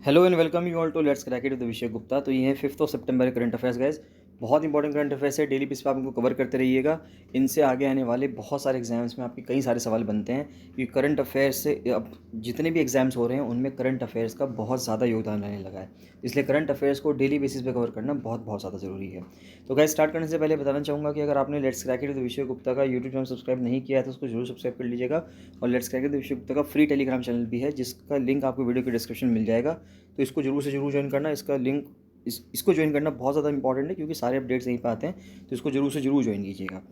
Hello and welcome you all to let's crack it with Vishay Gupta. तो ये है 5 सितंबर करंट अफेयर्स गाइज। बहुत इंपॉर्टेंट करंट अफेयर्स है, डेली बेस पे आप इनको कवर करते रहिएगा। इनसे आगे आने वाले बहुत सारे एग्जाम्स में आपके कई सारे सवाल बनते हैं, क्योंकि करंट अफेयर्स से अब जितने भी एग्जाम्स हो रहे हैं उनमें करंट अफेयर्स का बहुत ज़्यादा योगदान रहने लगा है। इसलिए करंट अफेयर्स को डेली बेसिस पे कवर करना बहुत बहुत ज़्यादा ज़रूरी है। तो गाइज स्टार्ट करने से पहले बताना चाहूँगा कि अगर आपने let's crack it with Vishay Gupta का यूट्यूब चैनल सब्सक्राइब नहीं किया है तो उसको जरूर सब्सक्राइब कर लीजिएगा। और let's crack it with Vishay Gupta का फ्री टेलीग्राम चैनल भी है, जिसका लिंक आपको वीडियो के डिस्क्रिप्शन में मिल जाएगा। तो इसको जरूर से जरूर ज्वाइन करना। इसका लिंक इसको ज्वाइन करना बहुत ज़्यादा इंपॉर्टेंट है, क्योंकि सारे अपडेट्स यहीं पे आते हैं। तो इसको जरूर से जरूर ज्वाइन कीजिएगा।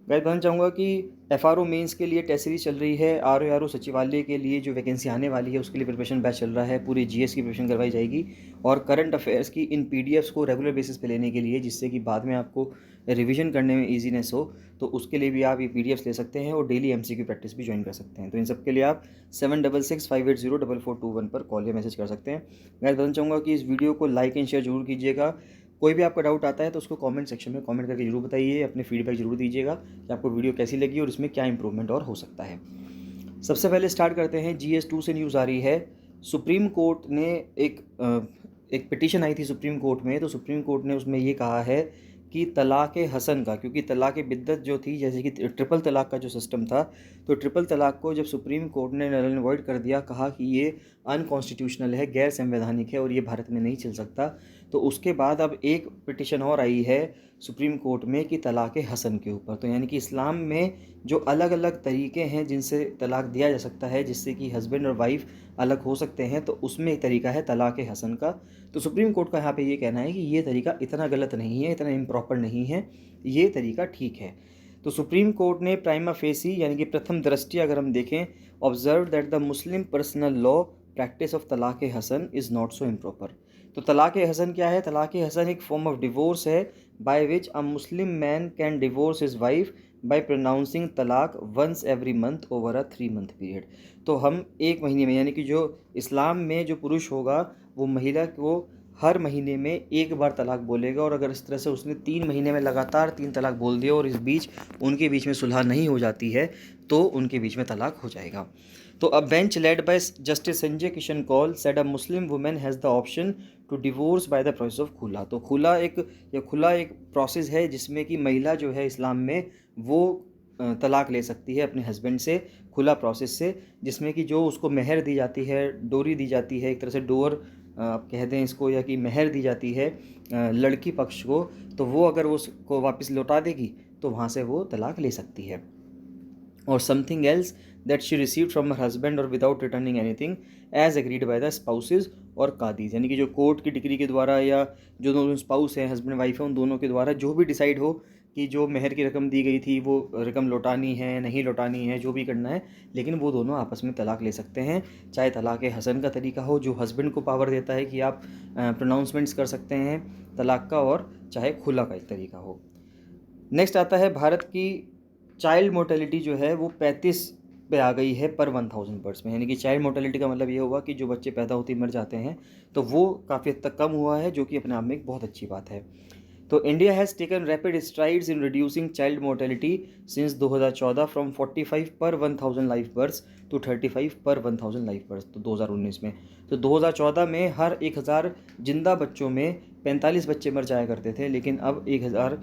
गाइस बताना चाहूँगा कि एफआरओ मेंस के लिए टेस्ट सीरीज चल रही है। आरओ सचिवालय के लिए जो वैकेंसी आने वाली है उसके लिए प्रिपरेशन बैच चल रहा है। पूरी जीएस की प्रिपरेशन करवाई जाएगी और करंट अफेयर्स की इन पीडीएफ्स को रेगुलर बेसिस पे लेने के लिए, जिससे कि बाद में आपको रिवीजन करने में ईजीनेस हो, तो उसके लिए भी आप ये पीडीएफ्स ले सकते हैं और डेली एमसीक्यू प्रैक्टिस भी ज्वाइन कर सकते हैं। तो इन सब के लिए आप 7665804421 पर कॉल या मैसेज कर सकते हैं। मैं बताना चाहूँगा कि इस वीडियो को लाइक एंड शेयर जरूर कीजिएगा। कोई भी आपका डाउट आता है तो उसको कमेंट सेक्शन में कमेंट करके जरूर बताइए, अपने फीडबैक जरूर दीजिएगा कि आपको वीडियो कैसी लगी और इसमें क्या इंप्रूवमेंट और हो सकता है। सबसे पहले स्टार्ट करते हैं। GS2 से न्यूज़ आ रही है। सुप्रीम कोर्ट ने एक पिटीशन आई थी सुप्रीम कोर्ट में, तो सुप्रीम कोर्ट ने उसमें ये कहा है कि तलाक़ हसन का, क्योंकि तलाक़ बिद्दत जो थी, जैसे कि ट्रिपल तलाक़ का जो सिस्टम था, तो ट्रिपल तलाक़ को जब सुप्रीम कोर्ट ने नल एंड वॉइड कर दिया, कहा कि ये अनकॉन्स्टिट्यूशनल है, गैर संवैधानिक है और ये भारत में नहीं चल सकता, तो उसके बाद अब एक पिटिशन और आई है सुप्रीम कोर्ट में कि तलाक़ हसन के ऊपर। तो यानी कि इस्लाम में जो अलग अलग तरीके हैं जिनसे तलाक़ दिया जा सकता है, जिससे कि हस्बैंड और वाइफ अलग हो सकते हैं, तो उसमें एक तरीका है तलाक़ हसन का। तो सुप्रीम कोर्ट का यहाँ पे ये कहना है कि ये तरीका इतना गलत नहीं है, इतना इम्प्रॉपर नहीं है, ये तरीका ठीक है। तो सुप्रीम कोर्ट ने प्राइमा फेसी यानी कि प्रथम दृष्टि अगर हम देखें, observe that the Muslim personal law practice of तलाक़ हसन इज़ नॉट सो इम्प्रॉपर। तो तलाक़ हसन क्या है? तलाक़ हसन एक फॉर्म ऑफ डिवोर्स है by which a Muslim man can divorce his wife by pronouncing तलाक once every month over a 3 month period. तो हम एक महीने में, यानी कि जो इस्लाम में जो पुरुष होगा वो महिला को हर महीने में एक बार तलाक बोलेगा, और अगर इस तरह से उसने 3 महीने में लगातार 3 तलाक बोल दिया और इस बीच उनके बीच में सुलह नहीं हो जाती है, तो उनके बीच में तलाक हो जाएगा। तो a bench led by justice Sanjay Kishan Kaul said a Muslim women has the option to divorce by the process of खुला। तो खुला एक प्रोसेस है जिसमें कि महिला जो है इस्लाम में वो तलाक ले सकती है अपने हस्बैंड से, खुला प्रोसेस से, जिसमें कि जो उसको मेहर दी जाती है, डोरी दी जाती है, एक तरह से डोर आप कह दें इसको, या कि मेहर दी जाती है लड़की पक्ष को, तो वो अगर वो उसको वापस लौटा देगी तो वहाँ से वो तलाक ले सकती है। और something else that she received from her husband और without returning anything as agreed by the spouses और कादीज, यानी कि जो कोर्ट की डिग्री के द्वारा या जो दोनों स्पाउस हैं, हस्बैंड वाइफ है, उन दोनों के द्वारा जो भी डिसाइड हो कि जो मेहर की रकम दी गई थी वो रकम लौटानी है नहीं लौटानी है, जो भी करना है, लेकिन वो दोनों आपस में तलाक ले सकते हैं। चाहे तलाक हसन का तरीका हो जो हस्बैंड को पावर देता है कि आप प्रोनाउंसमेंट्स कर सकते हैं तलाक का, और चाहे खुला का एक तरीका हो। नेक्स्ट आता है भारत की चाइल्ड मोर्टेलिटी जो है वो 35 पे आ गई है पर 1000 बर्ड्स में। यानी कि चाइल्ड मोर्टेलिटी का मतलब ये हुआ कि जो बच्चे पैदा होते ही मर जाते हैं, तो वो काफ़ी हद तक कम हुआ है, जो कि अपने आप में एक बहुत अच्छी बात है। तो India has taken rapid strides in reducing child mortality since 2014 from 45 पर 1000 लाइव बर्ड्स टू 35 पर 1000 लाइव बर्ड्स। तो 2019 में, तो 2014 में हर 1000 जिंदा बच्चों में 45 बच्चे मर जाया करते थे, लेकिन अब 1000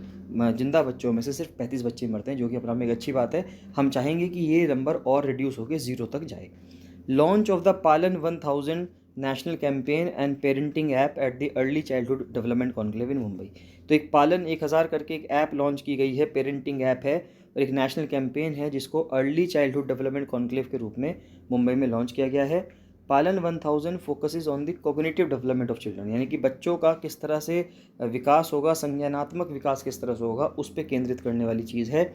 जिंदा बच्चों में से सिर्फ 35 बच्चे मरते हैं, जो कि अपना में एक अच्छी बात है। हम चाहेंगे कि ये नंबर और रिड्यूस होकर 0 तक जाए। Launch of the Paalan 1000 national campaign and parenting app at the early childhood development conclave in Mumbai. तो एक पालन 1000 करके एक ऐप लॉन्च की गई है, पेरेंटिंग ऐप है, और एक नेशनल कैंपेन है जिसको अर्ली चाइल्डहुड डेवलपमेंट कॉन्क्लेव के रूप में मुंबई में लॉन्च किया गया है। पालन 1000 focuses on the cognitive development of children, यानी कि बच्चों का किस तरह से विकास होगा, संज्ञानात्मक विकास किस तरह से होगा, उस पर केंद्रित करने वाली चीज़ है।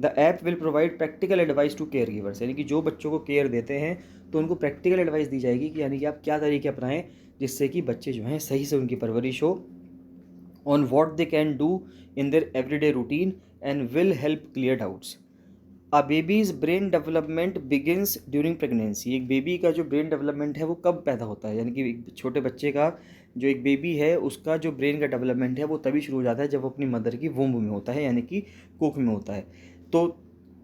The app will provide practical advice to caregivers, यानी कि जो बच्चों को केयर देते हैं तो उनको प्रैक्टिकल एडवाइस दी जाएगी कि यानी कि आप क्या तरीके अपनाएं जिससे कि बच्चे जो हैं सही से उनकी परवरिश हो, on what they can do in their everyday routine and will help clear doubts. A baby's brain development begins during pregnancy. एक बेबी का जो ब्रेन डेवलपमेंट है वो कब पैदा होता है, यानी कि एक छोटे बच्चे का, जो एक बेबी है उसका जो ब्रेन का डेवलपमेंट है वो तभी शुरू हो जाता है जब वो अपनी मदर की वूम्ब में होता है, यानी कि कोख में होता है। तो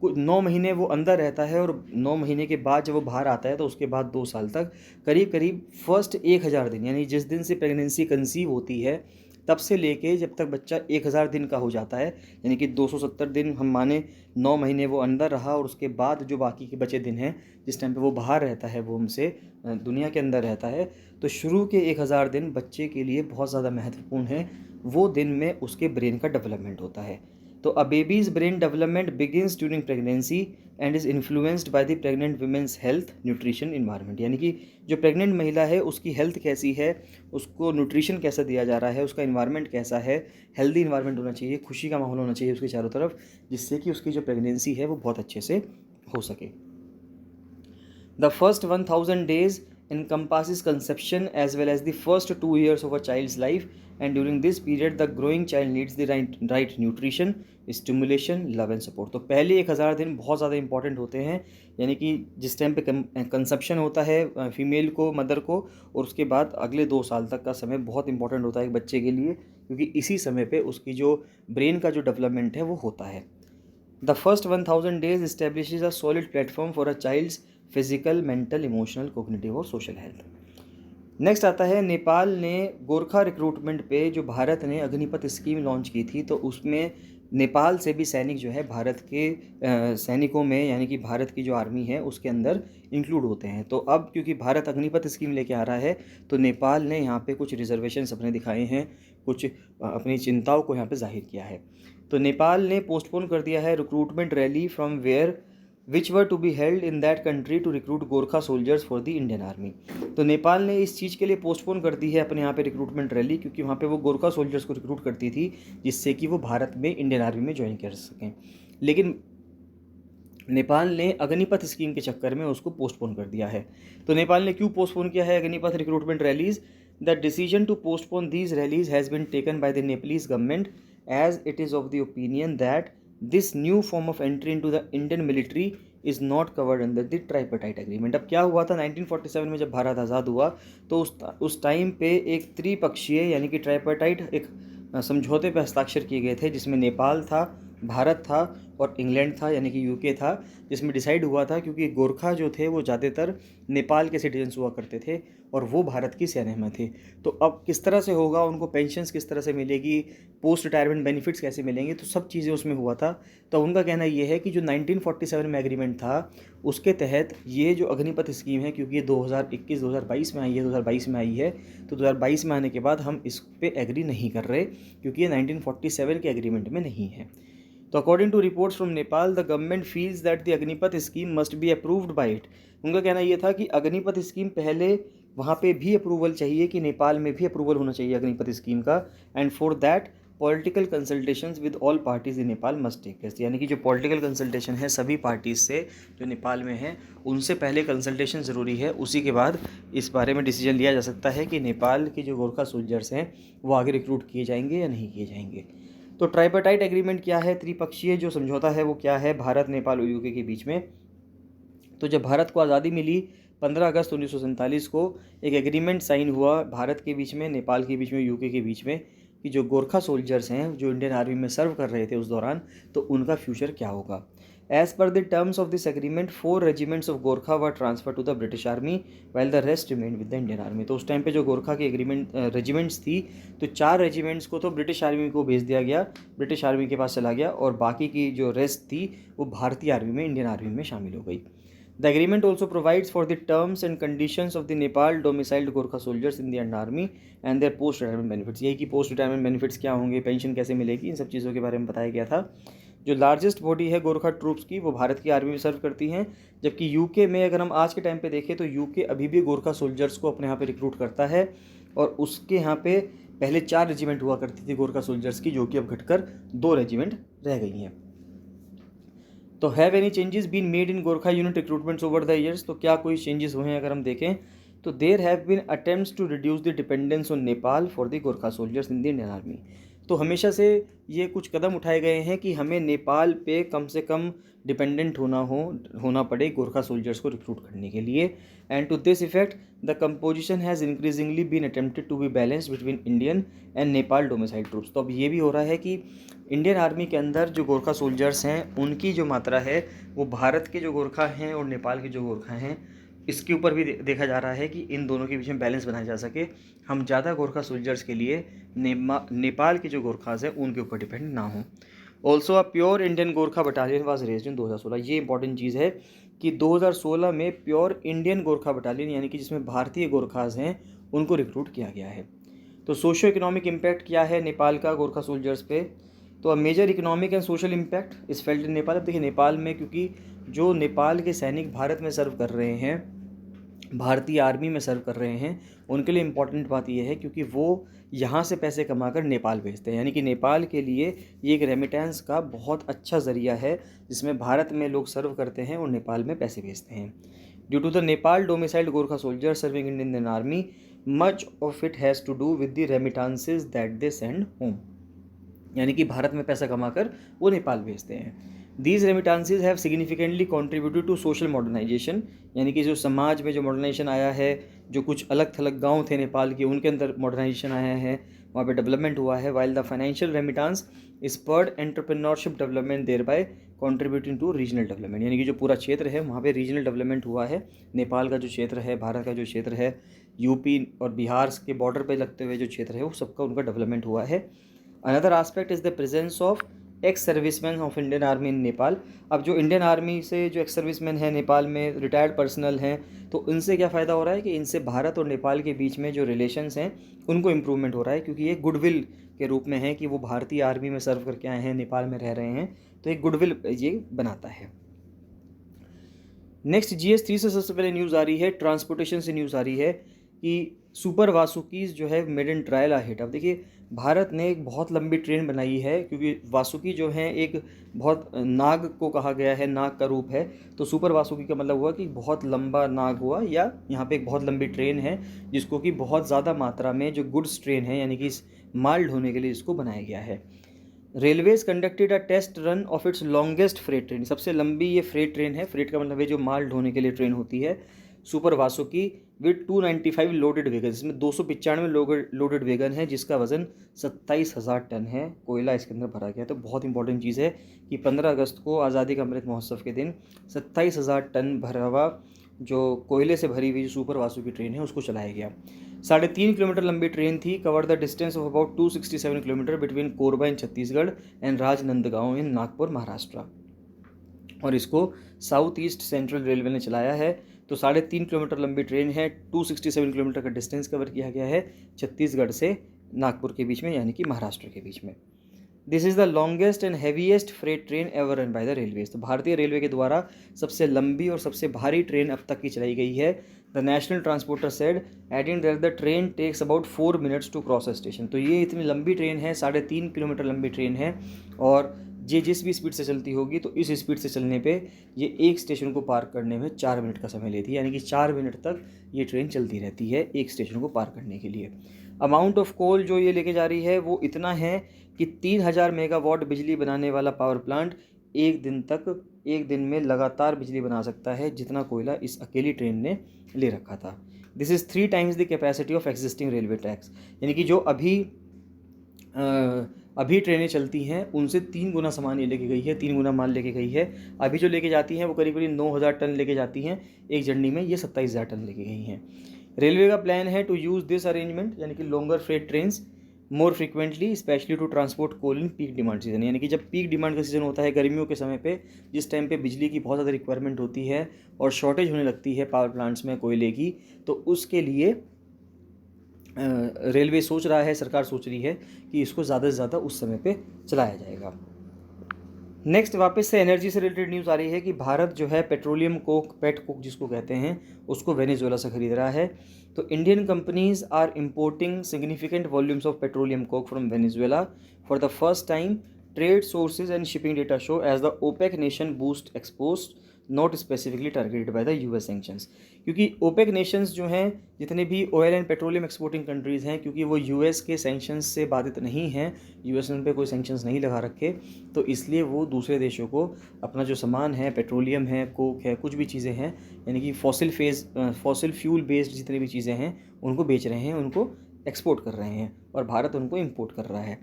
9 महीने वो अंदर रहता है और 9 महीने के बाद जब वो बाहर आता है तो उसके बाद 2 साल तक करीब करीब फर्स्ट 1000 दिन, यानी जिस दिन से प्रेगनेंसी कंसीव होती है तब से लेके जब तक बच्चा 1000 दिन का हो जाता है, यानी कि 270 दिन हम माने 9 महीने वो अंदर रहा और उसके बाद जो बाकी के बचे दिन हैं जिस टाइम पे वो बाहर रहता है, वो हमसे दुनिया के अंदर रहता है, तो शुरू के 1000 दिन बच्चे के लिए बहुत ज़्यादा महत्वपूर्ण है। वो दिन में उसके ब्रेन का डेवलपमेंट होता है। तो a baby's brain development begins during pregnancy and is influenced by the pregnant women's health, nutrition, environment. यानी कि जो प्रेग्नेंट महिला है उसकी हेल्थ कैसी है, उसको न्यूट्रिशन कैसा दिया जा रहा है, उसका इन्वायरमेंट कैसा है, हेल्दी इन्वायरमेंट होना चाहिए, खुशी का माहौल होना चाहिए उसके चारों तरफ, जिससे कि उसकी जो प्रेगनेंसी है वो बहुत अच्छे से हो सके। The first 1000 days encompasses conception as well as the first 2 years of a child's life, and during this period the growing child needs the right nutrition, stimulation, love and support। तो पहले 1000 दिन बहुत ज़्यादा इंपॉर्टेंट होते हैं, यानी कि जिस टाइम पे कंसेप्शन होता है फीमेल को, मदर को, और उसके बाद अगले 2 साल तक का समय बहुत इंपॉर्टेंट होता है एक बच्चे के लिए, क्योंकि इसी समय पे उसकी जो ब्रेन का जो डेवलपमेंट है वो होता है। The first 1000 days establishes a solid platform for a child's physical, mental, emotional, cognitive और सोशल हेल्थ। नेक्स्ट आता है, नेपाल ने गोरखा रिक्रूटमेंट पे जो भारत ने अग्निपथ स्कीम लॉन्च की थी, तो उसमें नेपाल से भी सैनिक जो है भारत के सैनिकों में, यानी कि भारत की जो आर्मी है उसके अंदर इंक्लूड होते हैं। तो अब क्योंकि भारत अग्निपथ स्कीम लेके आ रहा है तो नेपाल ने यहाँ पे कुछ रिजर्वेशंस अपने दिखाए हैं, कुछ अपनी चिंताओं को यहाँ पे जाहिर किया है। तो नेपाल ने पोस्टपोन कर दिया है recruitment rally from where which were to be held in that country to recruit Gorkha soldiers for the Indian army. तो नेपाल ने इस चीज़ के लिए पोस्टपोन कर दी है अपने यहाँ पे रिक्रूटमेंट रैली, क्योंकि वहाँ पे वो गोरखा सोल्जर्स को रिक्रूट करती थी जिससे कि वो भारत में इंडियन आर्मी में ज्वाइन कर सकें। लेकिन नेपाल ने अग्निपथ स्कीम के चक्कर में उसको पोस्टपोन कर दिया है। तो नेपाल ने क्यों पोस्टपोन किया है Agnipath recruitment rallies? The decision to postpone these rallies has been taken by the Nepalese government as it is of the opinion that this new form of entry into the Indian military is not covered under the tripartite agreement. अब क्या हुआ था 1947 में जब भारत आज़ाद हुआ तो उस time पे एक त्रिपक्षीय यानी कि ट्राइपार्टाइट एक समझौते पर हस्ताक्षर किए गए थे, जिसमें नेपाल था, भारत था और इंग्लैंड था यानी कि यूके था, जिसमें डिसाइड हुआ था क्योंकि गोरखा जो थे वो ज़्यादातर नेपाल के सिटीजन्स हुआ करते थे और वो भारत की सेना में थे। तो अब किस तरह से होगा, उनको पेंशन्स किस तरह से मिलेगी, पोस्ट रिटायरमेंट बेनिफिट्स कैसे मिलेंगे, तो सब चीज़ें उसमें हुआ था। तो उनका कहना ये है कि जो 1947 में एग्रीमेंट था उसके तहत ये जो अग्निपथ स्कीम है, क्योंकि ये 2021-2022 में आई है, 2022 में आई है, तो 2022 में आने के बाद हम इस पर एग्री नहीं कर रहे क्योंकि ये 1947 के एग्रीमेंट में नहीं है। तो according to reports from Nepal the government feels that the Agnipath scheme must be approved by it. उनका कहना ये था कि अग्निपथ स्कीम पहले वहाँ पे भी अप्रूवल चाहिए, कि नेपाल में भी अप्रूवल होना चाहिए अग्निपथ स्कीम का, and for that political consultations with all parties in Nepal must take place. यानी कि जो पॉलिटिकल कंसल्टेशन है सभी पार्टीज से जो नेपाल में है उनसे पहले कंसल्टेशन ज़रूरी है, उसी के बाद इस बारे में डिसीजन लिया जा सकता है कि नेपाल के जो गोरखा सोल्जर्स हैं वो आगे रिक्रूट किए जाएंगे या नहीं किए जाएंगे। तो ट्राइपार्टाइट एग्रीमेंट क्या है, त्रिपक्षीय जो समझौता है वो क्या है भारत, नेपाल और यूके के बीच में? तो जब भारत को आज़ादी मिली 15 अगस्त 1947 को एक एग्रीमेंट साइन हुआ भारत के बीच में, नेपाल के बीच में, यूके के बीच में, कि जो गोरखा सोल्जर्स हैं जो इंडियन आर्मी में सर्व कर रहे थे उस दौरान, तो उनका फ्यूचर क्या होगा। As per the terms of this agreement 4 regiments of Gorkha were transfer to the British army while the rest remain with the Indian army. तो उस टाइम पे जो गोरखा की रेजिमेंट्स थी तो 4 रेजिमेंट्स को तो ब्रिटिश आर्मी को भेज दिया गया, ब्रिटिश आर्मी के पास चला गया, और बाकी की जो रेस्ट थी वो भारतीय आर्मी में, इंडियन आर्मी में शामिल हो गई। The agreement also provides for the terms and conditions of the Nepal domiciled Gorkha soldiers in the Indian Army and their post retirement benefits। यही कि पोस्ट रिटायरमेंट बेनिफिट्स क्या होंगे, पेंशन कैसे मिलेगी, इन सब चीज़ों के बारे में बताया गया था। जो लार्जेस्ट बॉडी है गोरखा ट्रूप्स की वो भारत की आर्मी में सर्व करती हैं, जबकि यूके में अगर हम आज के टाइम पे देखें तो यूके अभी भी गोरखा सोल्जर्स को अपने यहाँ पे रिक्रूट करता है, और उसके यहाँ पे पहले 4 रेजिमेंट हुआ करती थी गोरखा सोल्जर्स की, जो कि अब घटकर 2 रेजिमेंट रह गई हैं। तो have any changes been made in Gorkha unit recruitments over the years? तो क्या कोई चेंजेस हुए हैं अगर हम देखें तो there have been attempts to reduce the dependence on Nepal for the Gorkha soldiers in the Indian army. तो हमेशा से ये कुछ कदम उठाए गए हैं कि हमें नेपाल पे कम से कम डिपेंडेंट होना पड़े गोरखा सोल्जर्स को रिक्रूट करने के लिए। And to this effect the composition has increasingly been attempted to be balance between Indian and Nepal domicile troops. तो अब ये भी हो रहा है कि इंडियन आर्मी के अंदर जो गोरखा सोल्जर्स हैं उनकी जो मात्रा है वो भारत के जो गोरखा हैं और नेपाल के जो गोरखा हैं इसके ऊपर भी देखा जा रहा है कि इन दोनों के बीच में बैलेंस बनाया जा सके, हम ज़्यादा गोरखा सोल्जर्स के लिए नेपाल के जो गोरखाज हैं उनके ऊपर डिपेंड ना हों। Also a pure Indian Gorkha battalion was raised in 2016। ये इंपॉर्टेंट चीज़ है कि 2016 में प्योर इंडियन गोरखा बटालियन यानी कि जिसमें भारतीय गोरखाज हैं उनको रिक्रूट किया गया है। तो सोशो इकोनॉमिक इम्पैक्ट क्या है नेपाल का गोरखा सोल्जर्स पे? तो a major economic and social impact is felt in Nepal. अब देखिए नेपाल में, क्योंकि जो नेपाल के सैनिक भारत में सर्व कर रहे हैं, भारतीय आर्मी में सर्व कर रहे हैं, उनके लिए इम्पॉर्टेंट बात यह है क्योंकि वो यहाँ से पैसे कमाकर नेपाल भेजते हैं, यानी कि नेपाल के लिए ये एक रेमिटेंस का बहुत अच्छा ज़रिया है जिसमें भारत में लोग सर्व करते हैं और नेपाल में पैसे भेजते हैं। Due to the Nepal domiciled Gorkha soldier serving in Indian army, much of it has to do with the remittances that they send home, यानी कि भारत में पैसा कमाकर वो नेपाल भेजते हैं। These remittances have significantly contributed to social modernization, यानी कि जो समाज में जो मॉडर्नाइजेशन आया है, जो कुछ अलग थलग गांव थे नेपाल के उनके अंदर मॉडर्नाइजेशन आया है, वहाँ पे डेवलपमेंट हुआ है। while the financial remittance spurred entrepreneurship development thereby contributing to regional development, यानी कि जो पूरा क्षेत्र है वहाँ पे रीजनल डेवलपमेंट हुआ है। नेपाल का जो क्षेत्र है, भारत का जो क्षेत्र है, यूपी और बिहार के बॉर्डर पे लगते हुए जो क्षेत्र है वो सबका उनका डेवलपमेंट हुआ है। Another aspect is the presence of ex serviceman of Indian army इन नेपाल। अब जो इंडियन आर्मी से जो एक्स सर्विसमैन हैं नेपाल में, रिटायर्ड पर्सनल हैं, तो इनसे क्या फ़ायदा हो रहा है कि इनसे भारत और नेपाल के बीच में जो रिलेशंस हैं उनको इम्प्रूवमेंट हो रहा है, क्योंकि ये गुडविल के रूप में है कि वो भारतीय आर्मी में सर्व करके आए हैं, नेपाल में रह रहे हैं, तो एक गुडविल ये बनाता है। नेक्स्ट GS3 से सबसे पहले न्यूज़ आ रही है, ट्रांसपोर्टेशन से न्यूज़ आ रही है कि सुपर वासुकीज़ जो है made in trial a hit. अब देखिए भारत ने एक बहुत लंबी ट्रेन बनाई है, क्योंकि वासुकी जो है एक बहुत नाग को कहा गया है, नाग का रूप है, तो सुपर वासुकी का मतलब हुआ कि बहुत लंबा नाग हुआ, या यहाँ पे एक बहुत लंबी ट्रेन है जिसको कि बहुत ज़्यादा मात्रा में जो गुड्स ट्रेन है यानी कि इस माल ढोने के लिए इसको बनाया गया है। Railways conducted a test run of its longest freight train, सबसे लंबी ये फ्रेट ट्रेन है, फ्रेट का मतलब है जो माल ढोने के लिए ट्रेन होती है, super Vasuki with 295 loaded wagon, इसमें 295 लोडेड वेगन है जिसका वजन 27,000 टन है, कोयला इसके अंदर भरा गया है। तो बहुत इंपॉर्टेंट चीज़ है कि 15 अगस्त को आज़ादी का अमृत महोत्सव के दिन 27,000 टन भरा हुआ जो कोयले से भरी हुई जो सुपर वासुकी ट्रेन है उसको चलाया गया। 3.5 किलोमीटर लंबी ट्रेन थी, cover the distance of about 267 kilometre between Korba in Chhattisgarh and Rajnandgaon in Nagpur Maharashtra, और इसको साउथ ईस्ट सेंट्रल रेलवे ने चलाया है। तो 3.5 किलोमीटर लंबी ट्रेन है, 267 किलोमीटर का डिस्टेंस कवर किया गया है छत्तीसगढ़ से नागपुर के बीच में, यानी कि महाराष्ट्र के बीच में। This is the longest and heaviest freight train ever run by the railways. तो भारतीय रेलवे के द्वारा सबसे लंबी और सबसे भारी ट्रेन अब तक की चलाई गई है। The national transporter said adding that the train takes about 4 minutes to cross a station. तो ये इतनी लंबी ट्रेन है, 3.5 किलोमीटर लंबी ट्रेन है, और ये जिस भी स्पीड से चलती होगी तो इस स्पीड से चलने पे ये एक स्टेशन को पार करने में 4 मिनट का समय लेती है, यानी कि 4 मिनट तक ये ट्रेन चलती रहती है एक स्टेशन को पार करने के लिए। अमाउंट ऑफ कोल जो ये लेके जा रही है वो इतना है कि 3000 मेगावाट बिजली बनाने वाला पावर प्लांट एक दिन में लगातार बिजली बना सकता है, जितना कोयला इस अकेली ट्रेन ने ले रखा था। This is 3 times the capacity of existing railway tracks, यानी कि जो अभी ट्रेनें चलती हैं उनसे 3 गुना सामान ये लेके गई है, 3 गुना माल लेके गई है। अभी जो लेके जाती हैं वो करीब 9,000 टन लेके जाती हैं एक जर्नी में, ये 27,000 टन लेके गई हैं। रेलवे का प्लान है टू यूज़ दिस अरेंजमेंट, यानी कि longer freight trains more frequently, specially to transport coal in peak demand season, यानी कि जब पीक डिमांड का सीज़न होता है गर्मियों के समय पे, जिस टाइम पे बिजली की बहुत ज़्यादा रिक्वायरमेंट होती है और शॉर्टेज होने लगती है पावर प्लांट्स में कोयले की, तो उसके लिए रेलवे सोच रहा है, सरकार सोच रही है कि इसको ज़्यादा से ज़्यादा उस समय पे चलाया जाएगा। नेक्स्ट वापस से एनर्जी से रिलेटेड न्यूज़ आ रही है कि भारत जो है पेट्रोलियम कोक, पेट कोक जिसको कहते हैं, उसको वेनेजुएला से खरीद रहा है। तो Indian companies are importing significant volumes of petroleum coke from Venezuela for the first time, trade sources and shipping data show, as the OPEC nation boost exports not specifically targeted by the US sanctions. क्योंकि OPEC nations जो हैं, जितने भी oil and petroleum exporting countries हैं, क्योंकि वो US के sanctions से बाधित नहीं हैं, यूएस ने उन पर कोई सैंक्शंस नहीं लगा रखे, तो इसलिए वो दूसरे देशों को अपना जो सामान है, पेट्रोलियम है, कोक है, कुछ भी चीज़ें हैं, यानी कि फॉसिल फ्यूल बेस्ड जितनी भी चीज़ें हैं उनको बेच रहे हैं, उनको एक्सपोर्ट कर रहे हैं, और भारत उनको इम्पोर्ट कर रहा है।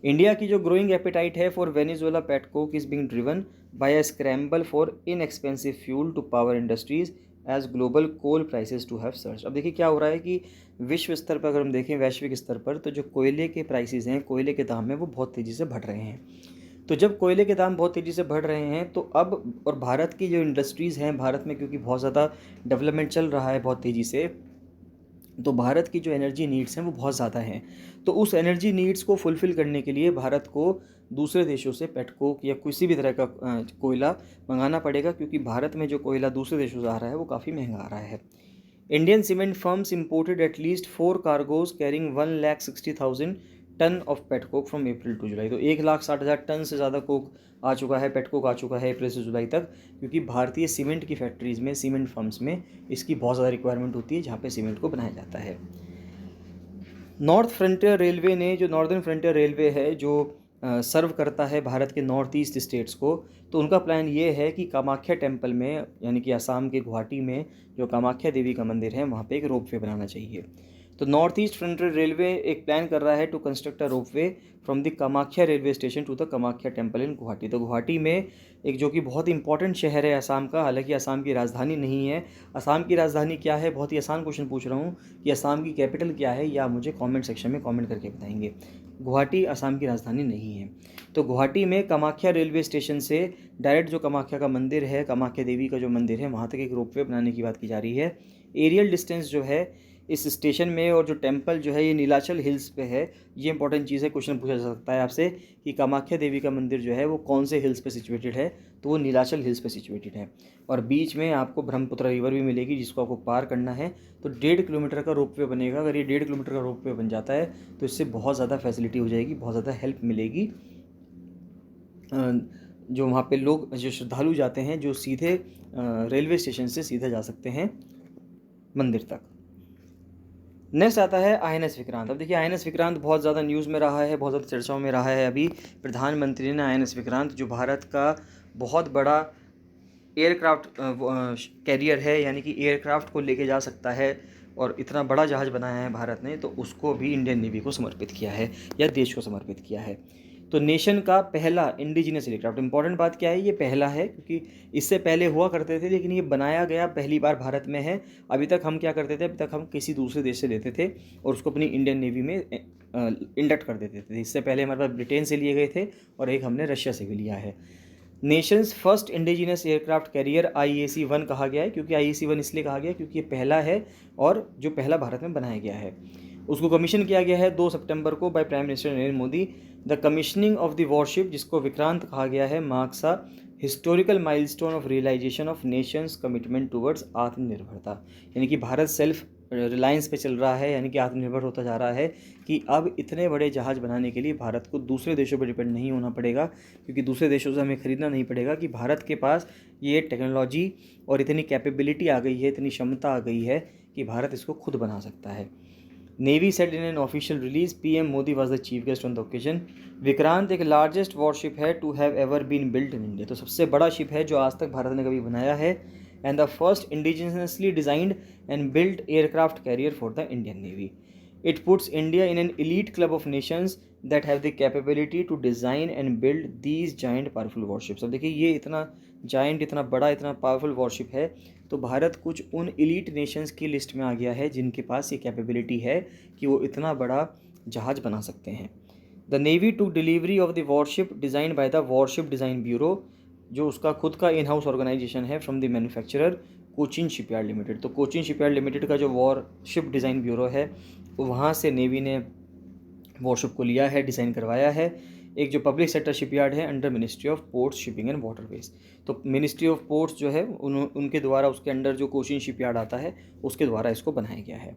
इंडिया की जो ग्रोइंग एपेटाइट है for Venezuela pet coke is being driven by a scramble for inexpensive fuel to power industries as global coal prices to have surge. अब देखिए क्या हो रहा है कि विश्व स्तर पर अगर हम देखें, वैश्विक स्तर पर, तो जो कोयले के प्राइसेस हैं, कोयले के दाम हैं, वो बहुत तेज़ी से बढ़ रहे हैं। तो जब कोयले के दाम बहुत तेज़ी से बढ़ रहे हैं, तो अब और भारत की जो इंडस्ट्रीज़ हैं, भारत में क्योंकि बहुत ज़्यादा डेवलपमेंट चल रहा है बहुत तेज़ी से, तो भारत की जो एनर्जी नीड्स हैं वो बहुत ज़्यादा हैं। तो उस एनर्जी नीड्स को फुलफ़िल करने के लिए भारत को दूसरे देशों से पेटकोक या किसी भी तरह का कोयला मंगाना पड़ेगा, क्योंकि भारत में जो कोयला दूसरे देशों से आ रहा है वो काफ़ी महंगा आ रहा है। Indian cement firms imported at least 4 cargoes carrying 1,60,000 ton of petcoke from April to July. तो 1,60,000 टन से ज़्यादा कोक आ चुका है, पेटकोक आ चुका है अप्रैल से जुलाई तक, क्योंकि भारतीय सीमेंट की फैक्ट्रीज़ में, सीमेंट फर्म्स में इसकी बहुत ज़्यादा रिक्वायरमेंट होती है, जहाँ पे सीमेंट को बनाया जाता है। नॉर्थ फ्रंटियर रेलवे ने, जो नॉर्दर्न फ्रंटियर रेलवे है, जो सर्व करता है भारत के नॉर्थ ईस्ट स्टेट्स को, तो उनका प्लान ये है कि कामाख्या टेम्पल में, यानी कि असम के गुवाहाटी में जो कामाख्या देवी का मंदिर है, वहाँ पे एक रोपवे बनाना चाहिए। तो नॉर्थ ईस्ट फ्रंटियर रेलवे एक प्लान कर रहा है to construct a ropeway from the Kamakhya railway station to the Kamakhya temple in Guwahati. तो गुवाहाटी में एक, जो कि बहुत इंपॉर्टेंट शहर है असम का, हालांकि असम की राजधानी नहीं है। असम की राजधानी क्या है, बहुत ही आसान क्वेश्चन पूछ रहा हूँ कि असम की कैपिटल क्या है, या मुझे कमेंट सेक्शन में कमेंट करके बताएंगे। गुवाहाटी असम की राजधानी नहीं है। तो गुवाहाटी में कामाख्या रेलवे स्टेशन से डायरेक्ट जो कामाख्या का मंदिर है, कामाख्या देवी का जो मंदिर है, वहाँ तक एक रोपवे बनाने की बात की जा रही है। एरियल डिस्टेंस जो है इस स्टेशन में, और जो टेम्पल जो है ये नीलाचल हिल्स पे है। ये इंपॉर्टेंट चीज़ है, क्वेश्चन पूछा जा सकता है आपसे कि कामाख्या देवी का मंदिर जो है वो कौन से हिल्स पे सिचुएटेड है, तो वो नीलाचल हिल्स पे सिचुएटेड है। और बीच में आपको ब्रह्मपुत्र रिवर भी मिलेगी, जिसको आपको पार करना है। तो 1.5 किलोमीटर का रोपवे बनेगा। अगर ये 1.5 किलोमीटर का रोपवे बन जाता है तो इससे बहुत ज़्यादा फैसिलिटी हो जाएगी, बहुत ज़्यादा हेल्प मिलेगी। जो वहाँ पे लोग, जो श्रद्धालु जाते हैं, जो सीधे रेलवे स्टेशन से सीधे जा सकते हैं मंदिर तक। नेक्स्ट आता है INS विक्रांत। अब देखिए INS विक्रांत बहुत ज़्यादा न्यूज़ में रहा है, बहुत ज़्यादा चर्चाओं में रहा है। अभी प्रधानमंत्री ने INS विक्रांत, जो भारत का बहुत बड़ा एयरक्राफ्ट कैरियर है, यानी कि एयरक्राफ्ट को लेके जा सकता है, और इतना बड़ा जहाज़ बनाया है भारत ने, तो उसको भी इंडियन नेवी को समर्पित किया है, या देश को समर्पित किया है। तो नेशन का पहला इंडिजिनस एयरक्राफ्ट, इंपॉर्टेंट बात क्या है, ये पहला है, क्योंकि इससे पहले हुआ करते थे, लेकिन ये बनाया गया पहली बार भारत में है। अभी तक हम क्या करते थे, अभी तक हम किसी दूसरे देश से लेते थे और उसको अपनी इंडियन नेवी में इंडक्ट कर देते थे। इससे पहले हमारे पास ब्रिटेन से लिए गए थे, और एक हमने रशिया से भी लिया है। Nations first indigenous aircraft carrier IAC-1 कहा गया है, क्योंकि IAC-1 इसलिए कहा गया क्योंकि ये पहला है, और जो पहला भारत में बनाया गया है। उसको कमीशन किया गया है 2 सितंबर को by prime minister Narendra Modi. The commissioning of the warship, जिसको विक्रांत कहा गया है, marks a historical milestone of realisation of nation's commitment towards आत्मनिर्भरता। यानी कि भारत सेल्फ रिलायंस पे चल रहा है, यानी कि आत्मनिर्भर होता जा रहा है, कि अब इतने बड़े जहाज़ बनाने के लिए भारत को दूसरे देशों पर डिपेंड नहीं होना पड़ेगा, क्योंकि दूसरे देशों से हमें ख़रीदना नहीं पड़ेगा, कि भारत के पास ये टेक्नोलॉजी और इतनी कैपेबिलिटी आ गई है, इतनी क्षमता आ गई है कि भारत इसको खुद बना सकता है। Navy said in an official release, PM Modi was the chief guest on the occasion. Vikrant एक लार्जेस्ट वॉरशिप है to have ever been built in India. तो सबसे बड़ा शिप है जो आज तक भारत ने कभी बनाया है, and the first indigenously designed and built aircraft carrier for the Indian navy. It puts India in an elite club of nations that have the capability to design and build these giant powerful warships। अब देखिए ये इतना giant, इतना बड़ा, इतना powerful worship है, तो भारत कुछ उन इलीट नेशंस की लिस्ट में आ गया है जिनके पास ये कैपेबिलिटी है कि वो इतना बड़ा जहाज़ बना सकते हैं। The navy to delivery of the warship design by the warship design bureau, जो उसका खुद का इन हाउस ऑर्गेनाइजेशन है, from the manufacturer Cochin shipyard limited. तो कोचिन शिपयार्ड लिमिटेड का जो वॉरशिप डिज़ाइन ब्यूरो है, वहाँ से नेवी ने वॉरशिप को लिया है, डिज़ाइन करवाया है। एक जो पब्लिक सेक्टर शिपयार्ड है under ministry of ports, shipping and waterways, तो मिनिस्ट्री ऑफ पोर्ट्स जो है उनके द्वारा, उसके अंडर जो कोचिन शिपयार्ड आता है उसके द्वारा इसको बनाया गया है।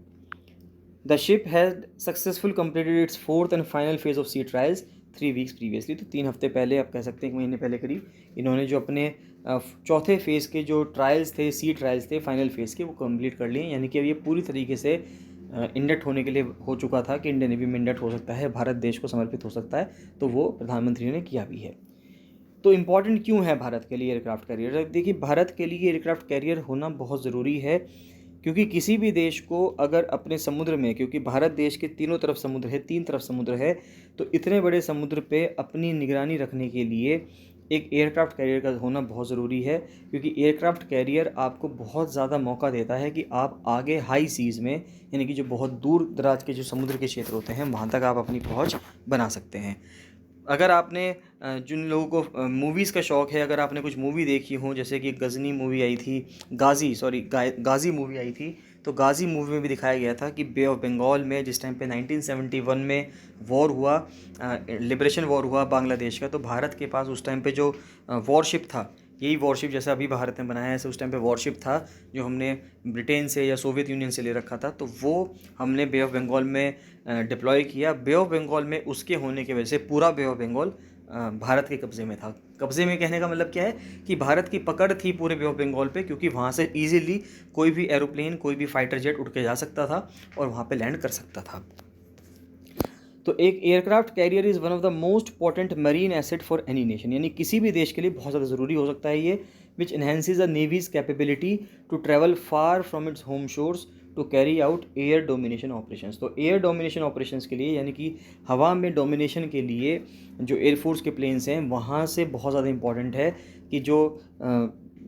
The ship has successful completed its 4th and final phase of sea trials 3 weeks previously. तो 3 हफ्ते पहले, आप कह सकते हैं 1 महीने पहले करीब, इन्होंने जो अपने चौथे फेज़ के जो ट्रायल्स थे, सी ट्रायल्स थे फाइनल फेज़ के, वो कंप्लीट कर लिए, यानी कि अब ये पूरी तरीके से इंडक्ट होने के लिए हो चुका था कि इंडियन नेवी में इंडक्ट हो सकता है, भारत देश को समर्पित हो सकता है, तो वो प्रधानमंत्री ने किया भी है। तो इम्पॉर्टेंट क्यों है भारत के लिए एयरक्राफ्ट कैरियर? देखिए, भारत के लिए एयरक्राफ्ट कैरियर होना बहुत ज़रूरी है, क्योंकि किसी भी देश को अगर अपने समुद्र में, क्योंकि भारत देश के तीनों तरफ समुद्र है, 3 तरफ समुद्र है, तो इतने बड़े समुद्र पे अपनी निगरानी रखने के लिए एक एयरक्राफ्ट कैरियर का होना बहुत ज़रूरी है, क्योंकि एयरक्राफ्ट कैरियर आपको बहुत ज़्यादा मौका देता है कि आप आगे हाई सीज़ में, यानी कि जो बहुत दूर दराज के जो समुद्र के क्षेत्र होते हैं, वहाँ तक आप अपनी पहुँच बना सकते हैं। अगर आपने जिन लोगों को मूवीज़ का शौक़ है, अगर आपने कुछ मूवी देखी हो, जैसे कि गज़नी मूवी आई थी, गाज़ी मूवी आई थी, तो गाज़ी मूवी में भी दिखाया गया था कि बे ऑफ बंगाल में जिस टाइम पे 1971 में वॉर हुआ, लिबरेशन वॉर हुआ बांग्लादेश का, तो भारत के पास उस टाइम पे जो वॉरशिप था, यही वॉरशिप जैसा अभी भारत ने बनाया है, ऐसे उस टाइम पे वॉरशिप था जो हमने ब्रिटेन से या सोवियत यूनियन से ले रखा था, तो वो हमने बे ऑफ बंगाल में डिप्लॉय किया। बे ऑफ बंगाल में उसके होने की वजह से पूरा बे ऑफ बंगाल भारत के कब्ज़े में था। कब्ज़े में कहने का मतलब क्या है कि भारत की पकड़ थी पूरे बे ऑफ बंगाल पे, क्योंकि वहाँ से ईजिली कोई भी एरोप्लेन, कोई भी फाइटर जेट उड़ के जा सकता था और वहाँ पे लैंड कर सकता था। तो एक aircraft carrier is one of the most important marine asset for any nation, यानी किसी भी देश के लिए बहुत ज़्यादा ज़रूरी हो सकता है ये, which enhances the navy's capability to travel far from its home shores to carry out air domination operations. तो एयर डोमिनेशन ऑपरेशंस के लिए, यानी कि हवा में डोमिनेशन के लिए जो एयरफोर्स के प्लेन्स हैं, वहाँ से बहुत ज़्यादा इंपॉर्टेंट है कि जो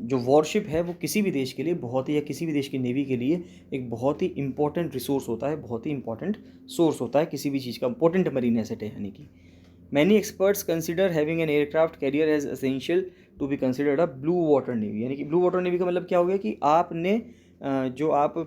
वॉरशिप है वो किसी भी देश के लिए बहुत ही, या किसी भी देश की नेवी के लिए एक बहुत ही इंपॉर्टेंट रिसोर्स होता है, बहुत ही इंपॉर्टेंट सोर्स होता है किसी भी चीज़ का, इंपॉर्टेंट मरीन एसेट है। यानी कि many experts consider having an aircraft carrier as essential to be considered a blue water navy. यानी कि ब्लू वाटर नेवी का मतलब क्या हो गया कि आपने जो आप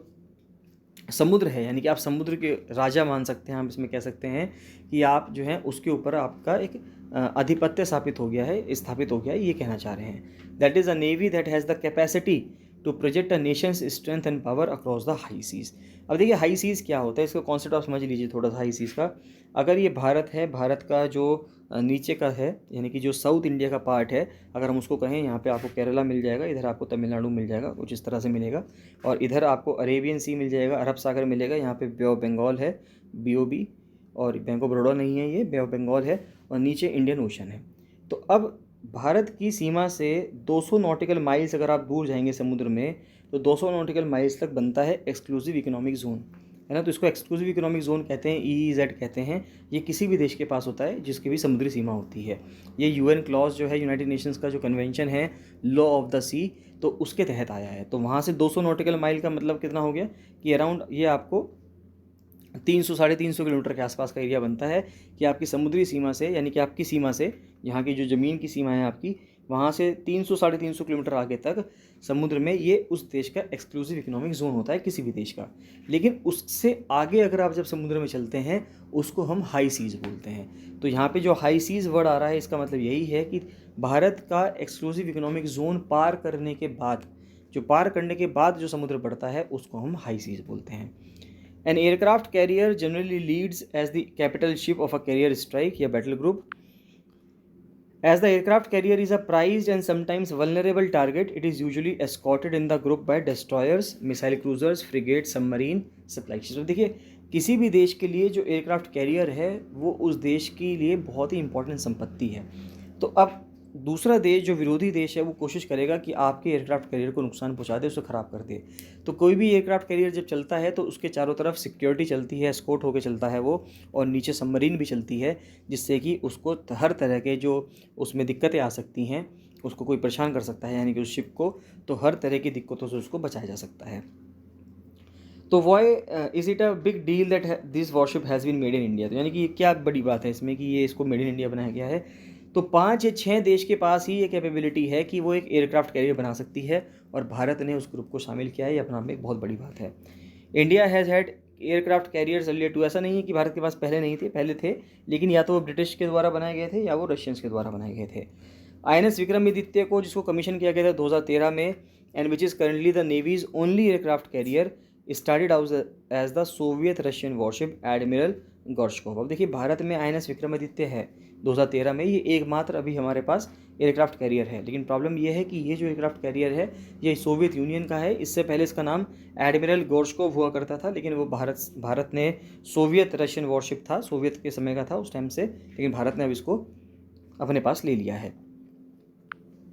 समुद्र है, यानी कि आप समुद्र के राजा मान सकते हैं, हम इसमें कह सकते हैं कि आप जो हैं उसके ऊपर आपका एक आधिपत्य स्थापित हो गया है, ये कहना चाह रहे हैं। That is a navy that has the capacity to project a nation's strength and power across the high seas. अब देखिए हाई सीज़ क्या होता है, इसका कॉन्सेप्ट आप समझ लीजिए थोड़ा सा हाई सीज़ का। अगर ये भारत है, भारत का जो नीचे का है, यानी कि जो साउथ इंडिया का पार्ट है, अगर हम उसको कहें, यहाँ पे आपको केरला मिल जाएगा, इधर आपको तमिलनाडु मिल जाएगा, कुछ इस तरह से मिलेगा, और इधर आपको अरेबियन सी मिल जाएगा, अरब सागर मिलेगा, यहाँ पे बे ऑफ बंगाल है, BOB, और बैंक ऑफ बड़ौदा नहीं है, ये बे ऑफ बंगाल है, और नीचे इंडियन ओशन है। तो अब भारत की सीमा से 200 नॉटिकल माइल्स अगर आप दूर जाएंगे समुद्र में, तो 200 नॉटिकल माइल्स तक बनता है एक्सक्लूसिव इकोनॉमिक जोन, है ना। तो इसको एक्सक्लूसिव इकोनॉमिक जोन कहते हैं, EEZ कहते हैं। ये किसी भी देश के पास होता है जिसकी भी समुद्री सीमा होती है। ये UN क्लॉज जो है, यूनाइटेड नेशंस का जो कन्वेंशन है लॉ ऑफ द सी, तो उसके तहत आया है। तो वहाँ से 200 नॉटिकल माइल का मतलब कितना हो गया कि अराउंड ये आपको 300 साढ़े 300 किलोमीटर के आसपास का एरिया बनता है कि आपकी समुद्री सीमा से, यानी कि आपकी सीमा से, यहाँ की जो ज़मीन की सीमा है आपकी, वहाँ से 300 साढ़े 300 किलोमीटर आगे तक समुद्र में ये उस देश का एक्सक्लूसिव इकोनॉमिक जोन होता है, किसी भी देश का। लेकिन उससे आगे अगर आप जब समुद्र में चलते हैं, उसको हम हाई सीज़ बोलते हैं। तो यहाँ पे जो हाई सीज़ वर्ड आ रहा है, इसका मतलब यही है कि भारत का एक्सक्लूसिव इकोनॉमिक जोन पार करने के बाद जो समुद्र बढ़ता है, उसको हम हाई सीज़ बोलते हैं। An aircraft carrier generally leads as the capital ship of a carrier strike या battle group. As the aircraft carrier is a prized and sometimes vulnerable target, it is usually escorted in the group by destroyers, missile cruisers, frigates, submarine, supply ships. देखिए, किसी भी देश के लिए जो aircraft carrier है, वो उस देश के लिए बहुत ही इंपॉर्टेंट संपत्ति है। तो अब दूसरा देश, जो विरोधी देश है, वो कोशिश करेगा कि आपके एयरक्राफ्ट कैरियर को नुकसान पहुंचा दे, उसे ख़राब कर दे। तो कोई भी एयरक्राफ्ट कैरियर जब चलता है, तो उसके चारों तरफ सिक्योरिटी चलती है, एस्कॉर्ट होकर चलता है वो, और नीचे सबमरीन भी चलती है, जिससे कि उसको हर तरह के जो उसमें दिक्कतें आ सकती हैं, उसको कोई परेशान कर सकता है, यानी कि उस शिप को, तो हर तरह की दिक्कतों से उसको बचाया जा सकता है। तो why is it a big deal that this warship has been made in India. तो यानी कि क्या बड़ी बात है इसमें कि ये इसको मेड इन इंडिया बनाया गया है। तो 5 या 6 देश के पास ही ये कैपेबिलिटी है कि वो एक एयरक्राफ्ट कैरियर बना सकती है, और भारत ने उस ग्रुप को शामिल किया है। ये अपने आप में एक बहुत बड़ी बात है। India has had aircraft carriers earlier too. ऐसा नहीं है कि भारत के पास पहले नहीं थे, पहले थे, लेकिन या तो वो ब्रिटिश के द्वारा बनाए गए थे या वो रशियंस के द्वारा बनाए गए थे। INS विक्रमादित्य को, जिसको कमीशन किया गया था 2013 में, and which is currently the navy's only aircraft carrier, started out as the Soviet Russian warship admiral Gorshkov. अब देखिए, भारत में INS विक्रमादित्य है, 2013 में, ये एकमात्र अभी हमारे पास एयरक्राफ्ट कैरियर है। लेकिन प्रॉब्लम ये है कि ये जो एयरक्राफ्ट कैरियर है ये सोवियत यूनियन का है। इससे पहले इसका नाम एडमिरल गोर्शकोव हुआ करता था, लेकिन वो भारत ने सोवियत रशियन वॉरशिप था, सोवियत के समय का था उस टाइम से, लेकिन भारत ने अब इसको अपने पास ले लिया है।